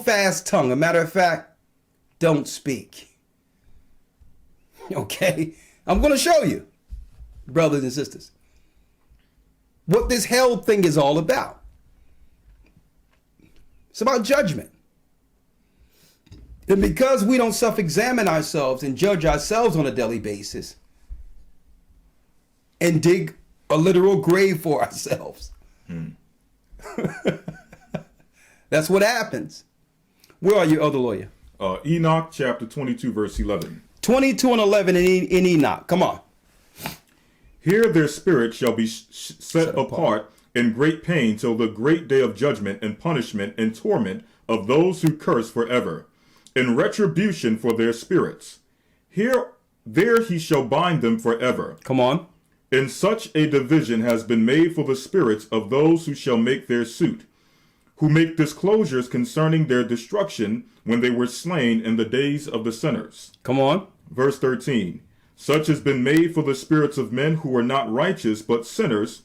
fast tongue. A matter of fact, don't speak. Okay? I'm going to show you, brothers and sisters, what this hell thing is all about. It's about judgment. And because we don't self-examine ourselves and judge ourselves on a daily basis and dig a literal grave for ourselves, that's what happens. Where are you, other lawyer? Enoch chapter 22, verse 11. 22 and 11 in Enoch. Come on. Here their spirit shall be set apart in great pain till the great day of judgment and punishment and torment of those who curse forever, in retribution for their spirits. There he shall bind them forever. Come on. In such a division has been made for the spirits of those who shall make their suit, who make disclosures concerning their destruction when they were slain in the days of the sinners. Come on. Verse 13. Such has been made for the spirits of men who were not righteous, but sinners,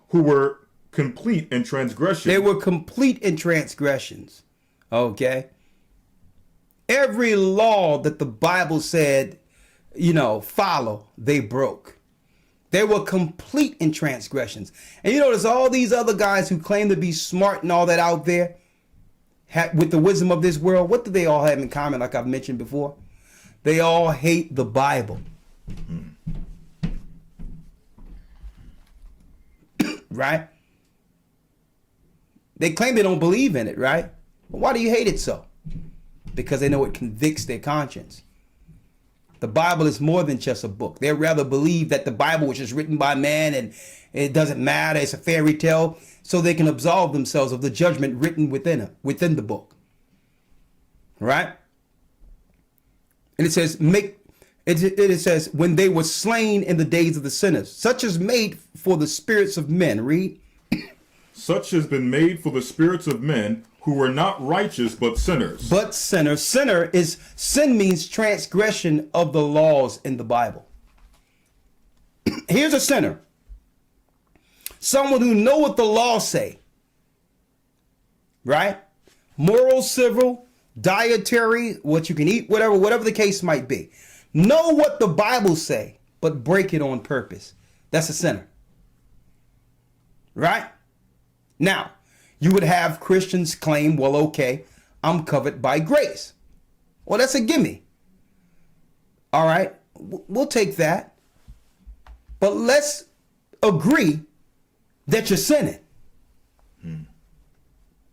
who were complete in transgression. They were complete in transgressions. Okay? Every law that the Bible said, follow, they broke. They were complete in transgressions. And there's all these other guys who claim to be smart and all that out there with the wisdom of this world. What do they all have in common, like I've mentioned before? They all hate the Bible. Right? They claim they don't believe in it, right? But why do you hate it so? Because they know it convicts their conscience. The Bible is more than just a book. They rather believe that the Bible was just written by man and it doesn't matter, it's a fairy tale, so they can absolve themselves of the judgment written within the book. Right? And it says, it says, when they were slain in the days of the sinners, such is made for the spirits of men. Read. Such has been made for the spirits of men who were not righteous, but sinners. But sinners. Sin means transgression of the laws in the Bible. Here's a sinner. Someone who know what the law say. Right? Moral, civil, dietary, what you can eat, whatever the case might be. Know what the Bible say, but break it on purpose. That's a sinner. Right? Now, you would have Christians claim, well, okay, I'm covered by grace. Well, that's a gimme. All right, we'll take that. But let's agree that you're sinning.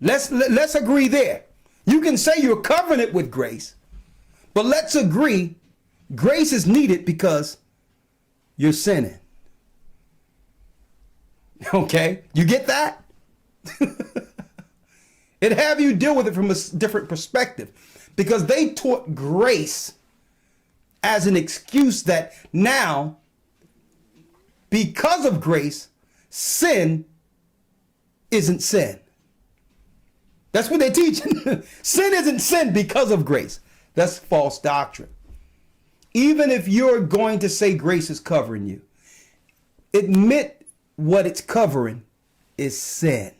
Let's agree there. You can say you're covering it with grace, but let's agree grace is needed because you're sinning. Okay, you get that? It have you deal with it from a different perspective, because they taught grace as an excuse that now, because of grace, sin isn't sin. That's what they're teaching. Sin isn't sin because of grace. That's false doctrine. Even if you're going to say grace is covering you, admit what it's covering is sin.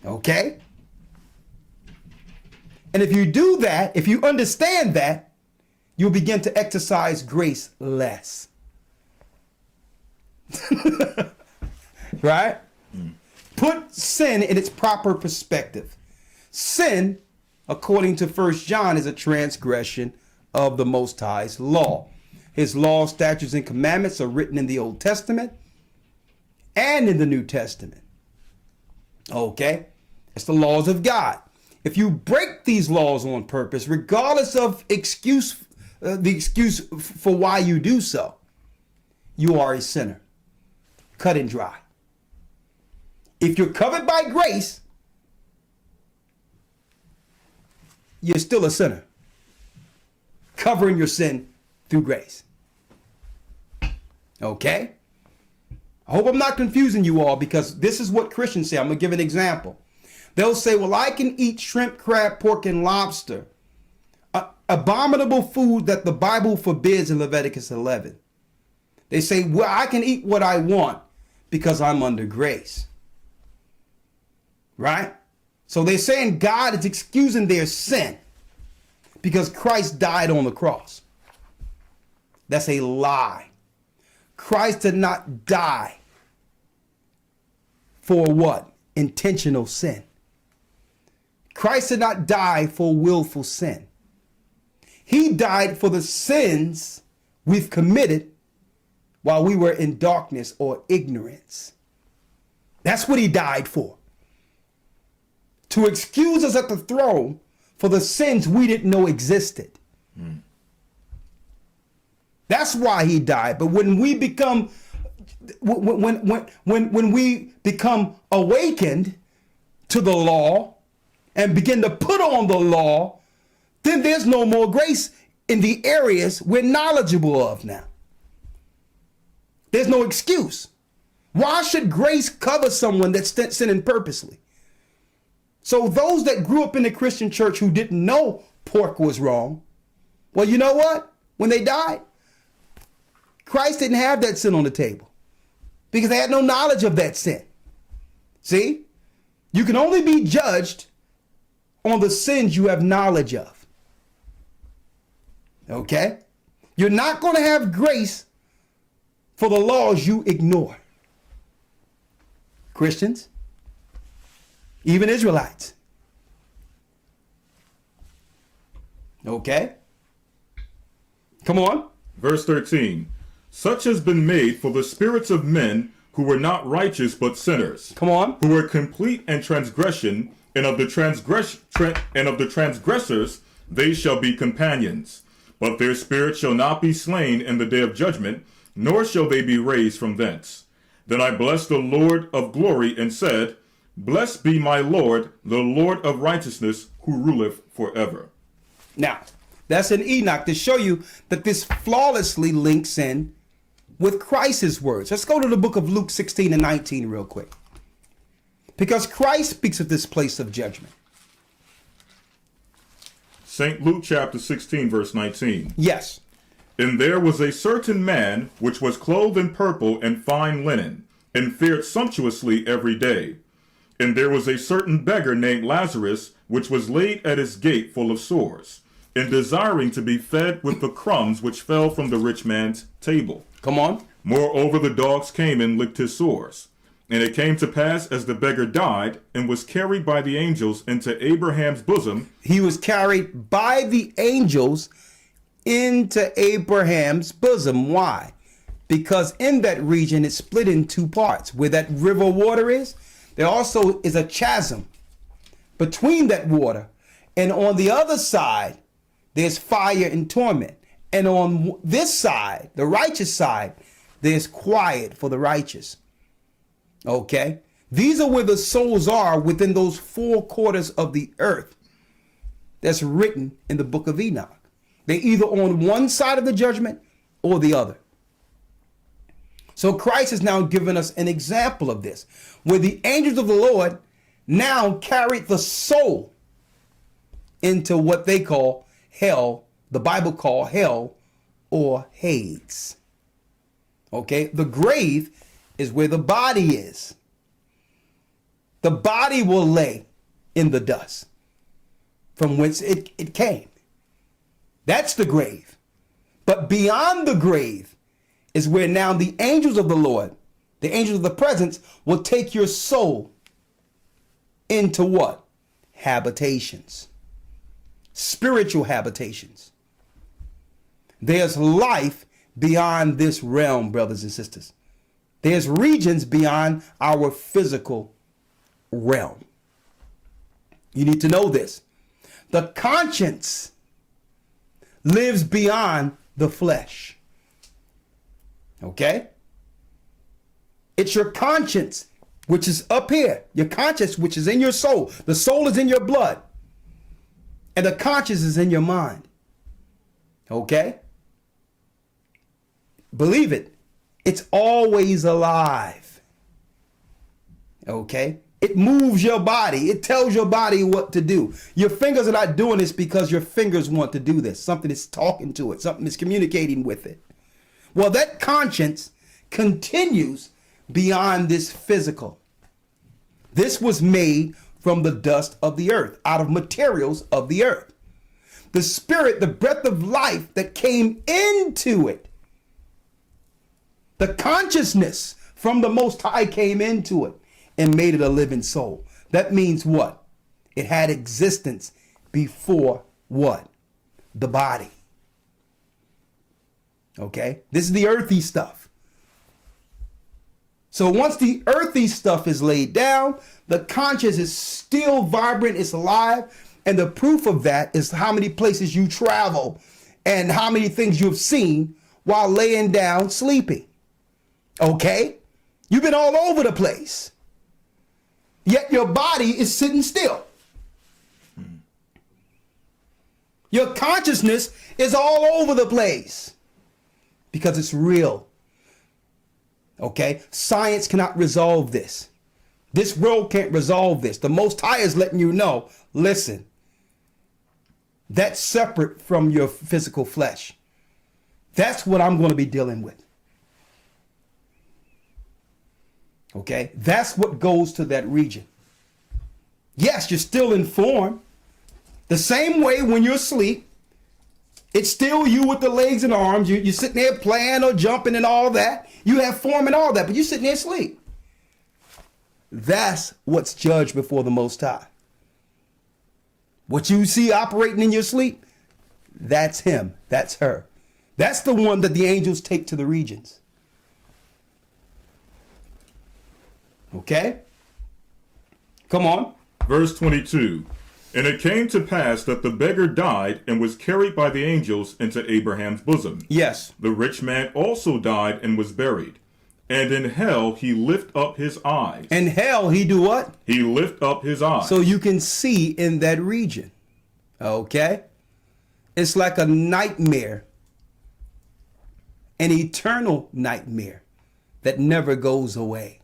Okay? And if you do that, if you understand that, you'll begin to exercise grace less. Right? Put sin in its proper perspective. Sin, according to 1 John, is a transgression of the Most High's law. His law, statutes, and commandments are written in the Old Testament and in the New Testament. Okay? It's the laws of God. If you break these laws on purpose, regardless of the excuse for why you do so, you are a sinner. Cut and dry. If you're covered by grace, you're still a sinner. Covering your sin through grace. Okay? I hope I'm not confusing you all, because this is what Christians say. I'm going to give an example. They'll say, well, I can eat shrimp, crab, pork, and lobster. Abominable food that the Bible forbids in Leviticus 11. They say, well, I can eat what I want because I'm under grace. Right? So they're saying God is excusing their sin because Christ died on the cross. That's a lie. Christ did not die for what? Intentional sin. Christ did not die for willful sin. He died for the sins we've committed while we were in darkness or ignorance. That's what he died for. To excuse us at the throne for the sins we didn't know existed. That's why he died. But when we become when we become awakened to the law and begin to put on the law, then there's no more grace in the areas we're knowledgeable of now. There's no excuse. Why should grace cover someone that's sinning purposely? So those that grew up in the Christian church who didn't know pork was wrong, well, you know what? When they died, Christ didn't have that sin on the table because they had no knowledge of that sin. See, you can only be judged on the sins you have knowledge of. Okay? You're not going to have grace for the laws you ignore. Christians, even Israelites. Okay? Come on. Verse 13. Such has been made for the spirits of men who were not righteous but sinners. Come on. Who were complete in transgression, and of the transgressors they shall be companions. But their spirit shall not be slain in the day of judgment, nor shall they be raised from thence. Then I blessed the Lord of glory and said, Blessed be my Lord, the Lord of righteousness, who ruleth forever. Now, that's in Enoch to show you that this flawlessly links in with Christ's words. Let's go to the book of Luke 16 and 19 real quick. Because Christ speaks of this place of judgment. St. Luke chapter 16, verse 19. Yes. And there was a certain man which was clothed in purple and fine linen, and fared sumptuously every day. And there was a certain beggar named Lazarus, which was laid at his gate full of sores, and desiring to be fed with the crumbs which fell from the rich man's table. Come on. Moreover, the dogs came and licked his sores. And it came to pass, as the beggar died, and was carried by the angels into Abraham's bosom. He was carried by the angels into Abraham's bosom. Why? Because in that region it's split in two parts. Where that river water is, there also is a chasm between that water. And on the other side, there's fire and torment. And on this side, the righteous side, there's quiet for the righteous. Okay? These are where the souls are within those four quarters of the earth that's written in the book of Enoch. They're either on one side of the judgment or the other. So Christ has now given us an example of this, where the angels of the Lord now carried the soul into what they call hell, the Bible call hell or Hades. Okay, the grave is where the body is. The body will lay in the dust from whence it came. That's the grave. But beyond the grave is where now the angels of the Lord, the angels of the presence, will take your soul into what? Habitations. Spiritual habitations. There's life beyond this realm, brothers and sisters. There's regions beyond our physical realm. You need to know this. The conscience lives beyond the flesh. Okay? It's your conscience, which is up here. Your conscience, which is in your soul. The soul is in your blood. And the conscience is in your mind. Okay? Believe it. It's always alive. Okay? It moves your body. It tells your body what to do. Your fingers are not doing this because your fingers want to do this. Something is talking to it. Something is communicating with it. Well, that conscience continues beyond this physical. This was made from the dust of the earth, out of materials of the earth. The spirit, the breath of life that came into it, the consciousness from the Most High came into it and made it a living soul. That means what? It had existence before what? The body. Okay? This is the earthy stuff. So once the earthy stuff is laid down, the conscious is still vibrant, it's alive, and the proof of that is how many places you travel and how many things you've seen while laying down sleeping. Okay? You've been all over the place. Yet your body is sitting still. Your consciousness is all over the place because it's real. Okay? Science cannot resolve this. This world can't resolve this. The Most High is letting you know, listen, that's separate from your physical flesh. That's what I'm going to be dealing with. Okay? That's what goes to that region. Yes, you're still informed. The same way when you're asleep, it's still you with the legs and arms. You're sitting there playing or jumping and all that. You have form and all that, but you're sitting there asleep. That's what's judged before the Most High. What you see operating in your sleep, that's him, that's her. That's the one that the angels take to the regions. Okay? Come on. Verse 22. And it came to pass that the beggar died and was carried by the angels into Abraham's bosom. Yes. The rich man also died and was buried. And in hell he lift up his eyes. In hell he do what? He lift up his eyes. So you can see in that region. Okay? It's like a nightmare. An eternal nightmare that never goes away.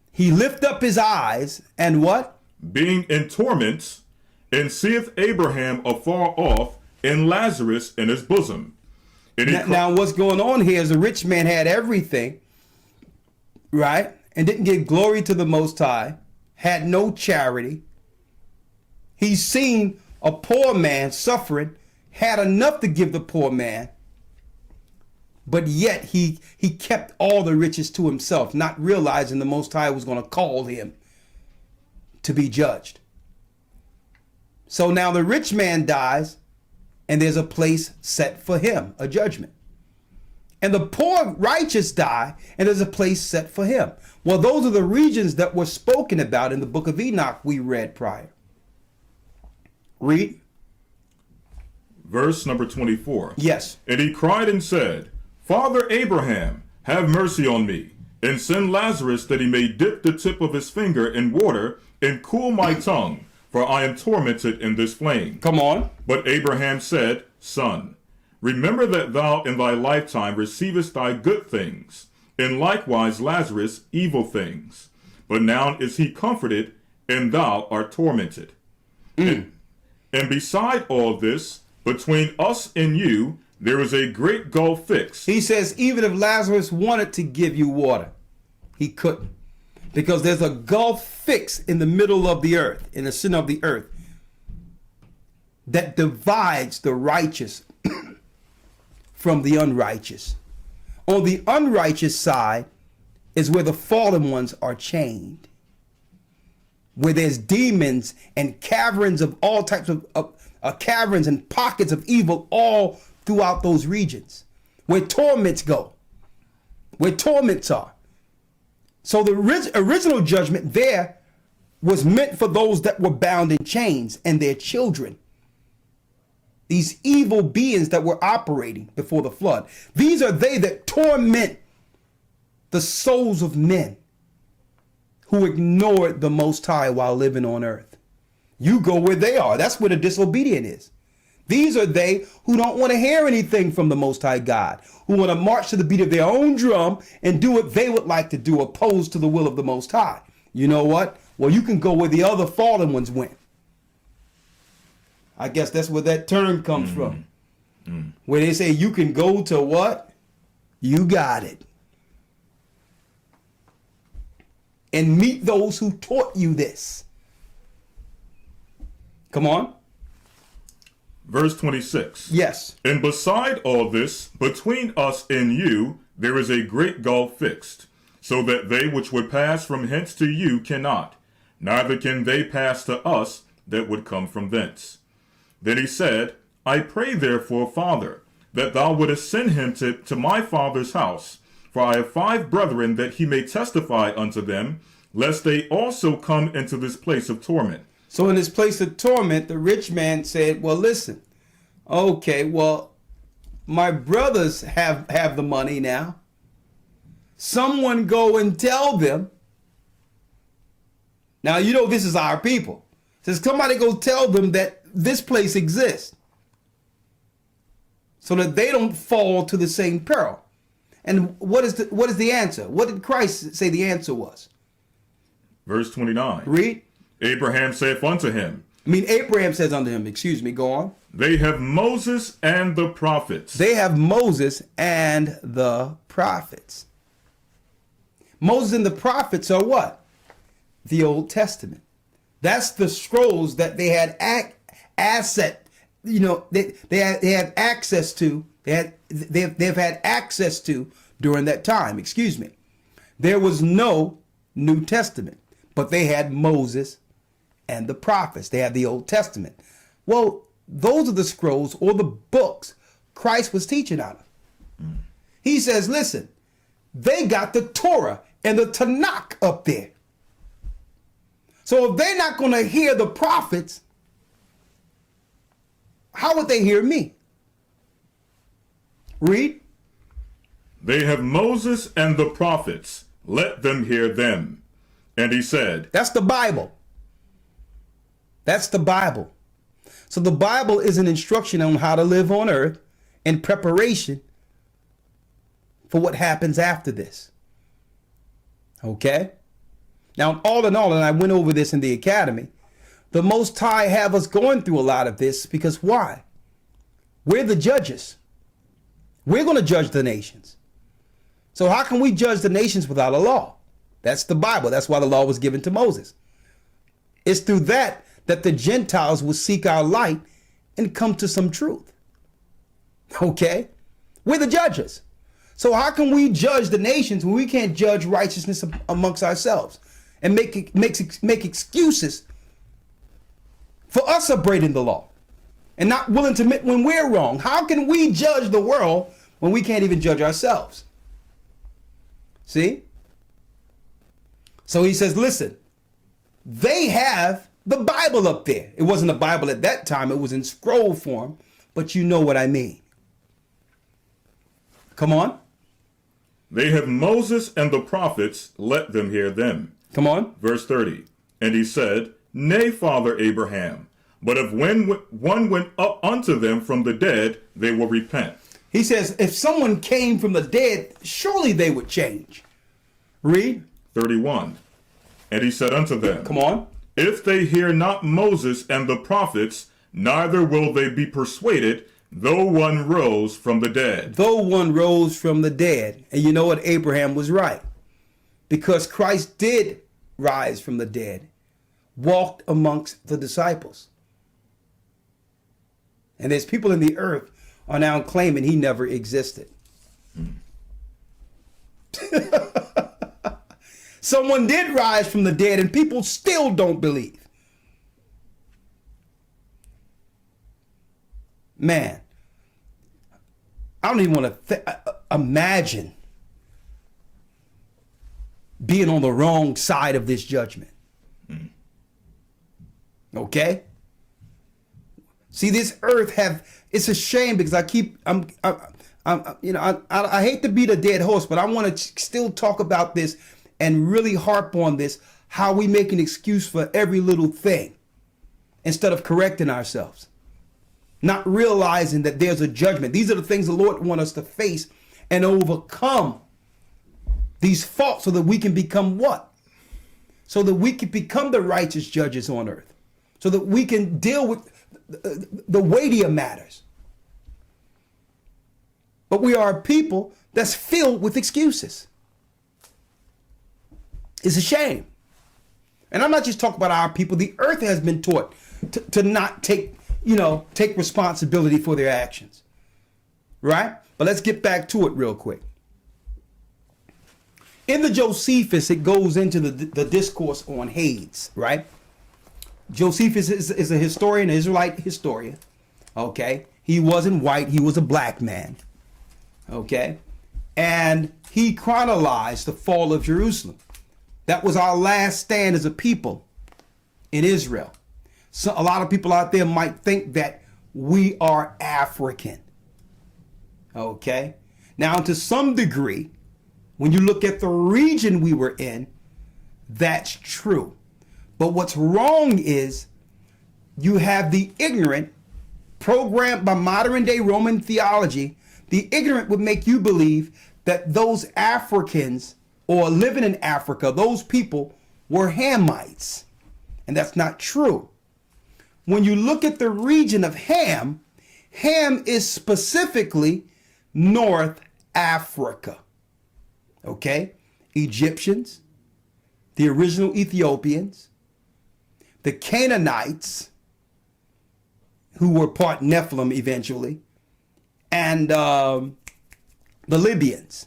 He lift up his eyes and what? Being in torments, and seeth Abraham afar off, and Lazarus in his bosom. And now what's going on here is the rich man had everything, right? And didn't give glory to the Most High, had no charity. He's seen a poor man suffering, had enough to give the poor man, but yet he kept all the riches to himself, not realizing the Most High was going to call him to be judged. So now the rich man dies, and there's a place set for him, a judgment. And the poor righteous die, and there's a place set for him. Well, those are the regions that were spoken about in the book of Enoch we read prior. Read. Verse number 24. Yes. And he cried and said, Father Abraham, have mercy on me, and send Lazarus that he may dip the tip of his finger in water and cool my tongue, for I am tormented in this flame. Come on. But Abraham said, Son, remember that thou in thy lifetime receivest thy good things, and likewise Lazarus evil things. But now is he comforted, and thou art tormented. And beside all this, between us and you, there is a great gulf fixed. He says, even if Lazarus wanted to give you water, he couldn't. Because there's a gulf fixed in the middle of the earth, in the center of the earth, that divides the righteous from the unrighteous. On the unrighteous side is where the fallen ones are chained, where there's demons and caverns of all types of caverns and pockets of evil all throughout those regions, where torments go, where torments are. So the original judgment there was meant for those that were bound in chains and their children. These evil beings that were operating before the flood. These are they that torment the souls of men who ignored the Most High while living on earth. You go where they are. That's where the disobedient is. These are they who don't want to hear anything from the Most High God, who want to march to the beat of their own drum and do what they would like to do, opposed to the will of the Most High. You know what? Well, you can go where the other fallen ones went. I guess that's where that term comes from. Where they say you can go to what? You got it. and meet those who taught you this. Come on. Verse 26. Yes. And beside all this, between us and you, there is a great gulf fixed, so that they which would pass from hence to you cannot, neither can they pass to us that would come from thence. Then he said, I pray therefore, Father, that thou wouldest send him to my father's house, for I have 5 brethren, that he may testify unto them, lest they also come into this place of torment. So in this place of torment, the rich man said, well, listen, okay, well, my brothers have the money now. Someone go and tell them. Now, you know, this is our people. Says somebody go tell them that this place exists, so that they don't fall to the same peril. And what is the answer? What did Christ say the answer was? Verse 29. Read. Abraham saith unto him, Abraham says unto him, excuse me, go on. they have Moses and the prophets. They have Moses and the prophets. Moses and the prophets are what? The Old Testament. That's the scrolls that they had asset, you know, they had access to. They've had access to during that time. Excuse me. There was no New Testament, but they had Moses and the prophets. They had the Old Testament. Well, those are the scrolls or the books Christ was teaching out of. He says, listen, they got the Torah and the Tanakh up there. So if they're not going to hear the prophets, how would they hear me? Read. They have Moses and the prophets. Let them hear them. And he said, That's the Bible. That's the Bible. So the Bible is an instruction on how to live on earth in preparation for what happens after this. Okay? Now, all in all, and I went over this in the academy, the Most High have us going through a lot of this because why? We're the judges. We're going to judge the nations. So how can we judge the nations without a law? That's the Bible. That's why the law was given to Moses. It's through that the Gentiles will seek our light and come to some truth. Okay? We're the judges. So how can we judge the nations when we can't judge righteousness amongst ourselves and make excuses for us upbraiding the law and not willing to admit when we're wrong? How can we judge the world when we can't even judge ourselves? See? So he says, listen, they have the Bible up there. It wasn't a Bible at that time. It was in scroll form, but you know what I mean. Come on. they have Moses and the prophets. Let them hear them. Come on. Verse 30. And he said, Nay, Father Abraham, but if when one went up unto them from the dead, they will repent. He says, if someone came from the dead, surely they would change. Read. 31. And he said unto them, Come on. If they hear not Moses and the prophets, neither will they be persuaded, though one rose from the dead. Though one rose from the dead. And you know what? Abraham was right. Because Christ did rise from the dead, walked amongst the disciples. And there's people in the earth are now claiming he never existed. Someone did rise from the dead and people still don't believe. Man, I don't even want to imagine being on the wrong side of this judgment. Okay? See, this earth it's a shame because I hate to beat a dead horse, but I want to still talk about this and really harp on this, how we make an excuse for every little thing instead of correcting ourselves, not realizing that there's a judgment. These are the things the Lord wants us to face and overcome these faults so that we can become what? So that we can become the righteous judges on earth, so that we can deal with the weightier matters. But we are a people that's filled with excuses. It's a shame. And I'm not just talking about our people. The earth has been taught to not take responsibility for their actions. Right? But let's get back to it real quick. In the Josephus, it goes into the discourse on Hades, right? Josephus is a historian, an Israelite historian. Okay? He wasn't white, he was a black man. Okay? And he chronologized the fall of Jerusalem. That was our last stand as a people in Israel. So a lot of people out there might think that we are African. Okay? Now, to some degree, when you look at the region we were in, that's true. But what's wrong is you have the ignorant, programmed by modern day Roman theology. The ignorant would make you believe that those Africans or living in Africa, those people were Hamites. And that's not true. When you look at the region of Ham, Ham is specifically North Africa. Okay? Egyptians, the original Ethiopians, the Canaanites, who were part Nephilim eventually, and the Libyans.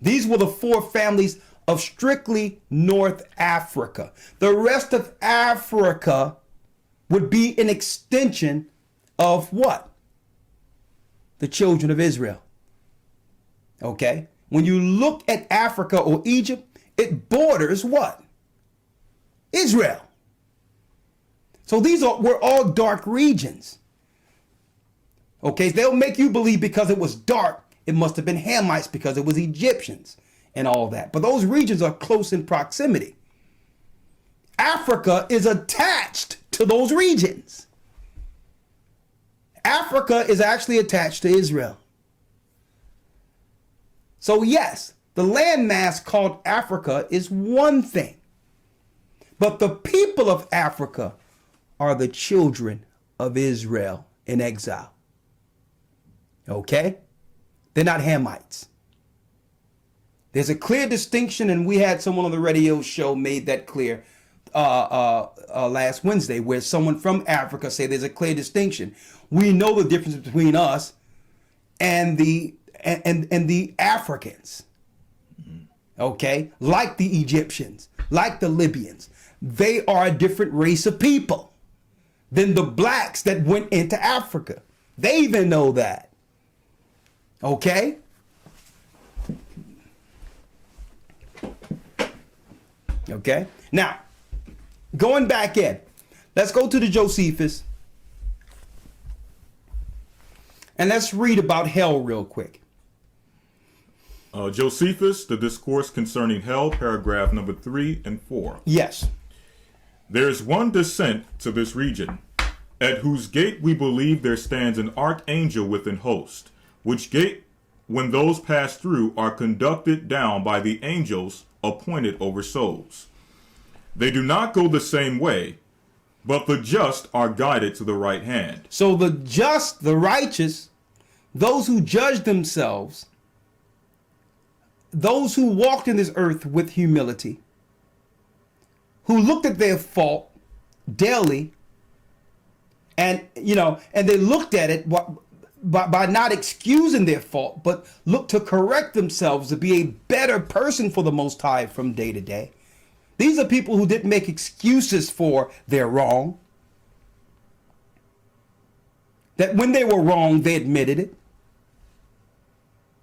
These were the four families of strictly North Africa. The rest of Africa would be an extension of what? The children of Israel. Okay? When you look at Africa or Egypt, it borders what? Israel. So were all dark regions. Okay, they'll make you believe because it was dark, it must have been Hamites because it was Egyptians and all that. But those regions are close in proximity. Africa is attached to those regions. Africa is actually attached to Israel. So yes, the landmass called Africa is one thing. But the people of Africa are the children of Israel in exile. Okay? They're not Hamites. There's a clear distinction, and we had someone on the radio show made that clear last Wednesday, where someone from Africa said there's a clear distinction. We know the difference between us and the Africans. Okay? Like the Egyptians, like the Libyans. They are a different race of people than the blacks that went into Africa. They even know that. Okay? Okay? Now, going back in, let's go to the Josephus and let's read about hell real quick. Josephus, the discourse concerning hell, paragraph number 3 and 4. Yes. There is one descent to this region, at whose gate we believe there stands an archangel with an host, which gate, when those pass through, are conducted down by the angels appointed over souls. They do not go the same way, but the just are guided to the right hand. So the just, the righteous, those who judge themselves, those who walked in this earth with humility, who looked at their fault daily, and they looked at it by not excusing their fault, but looked to correct themselves to be a better person for the Most High from day to day. These are people who didn't make excuses for their wrong. That when they were wrong, they admitted it.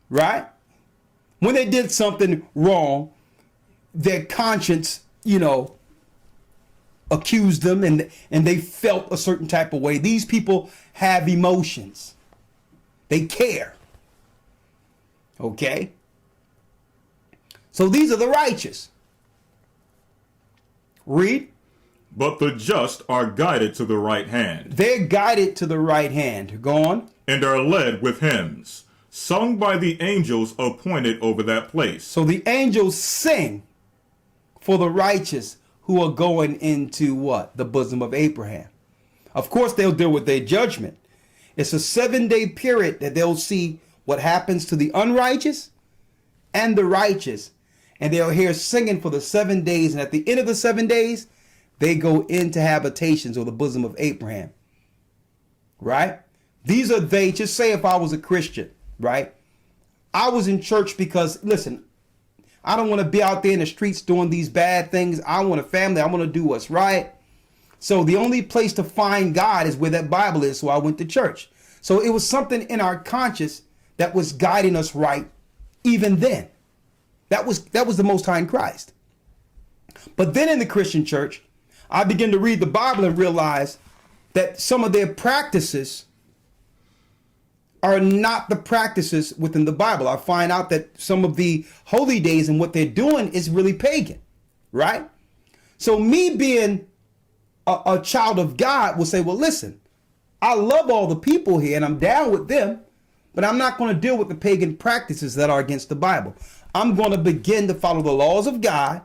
Right? When they did something wrong, their conscience, accused them and they felt a certain type of way. These people have emotions. They care. Okay? So these are the righteous. Read. But the just are guided to the right hand. They're guided to the right hand. Go on. And are led with hymns, sung by the angels appointed over that place. So the angels sing for the righteous who are going into what? The bosom of Abraham. Of course, they'll deal with their judgment. It's a 7-day period that they'll see what happens to the unrighteous and the righteous. and they're here singing for the 7 days. And at the end of the 7 days, they go into habitations or the bosom of Abraham. Right? These are they. Just say if I was a Christian, right? I was in church because, listen, I don't want to be out there in the streets doing these bad things. I want a family. I want to do what's right. So the only place to find God is where that Bible is. So I went to church. So it was something in our conscience that was guiding us right even then. That was the Most High in Christ. But then in the Christian church, I began to read the Bible and realize that some of their practices are not the practices within the Bible. I find out that some of the holy days and what they're doing is really pagan, right? So me being a child of God will say, well, listen, I love all the people here and I'm down with them, but I'm not going to deal with the pagan practices that are against the Bible. I'm going to begin to follow the laws of God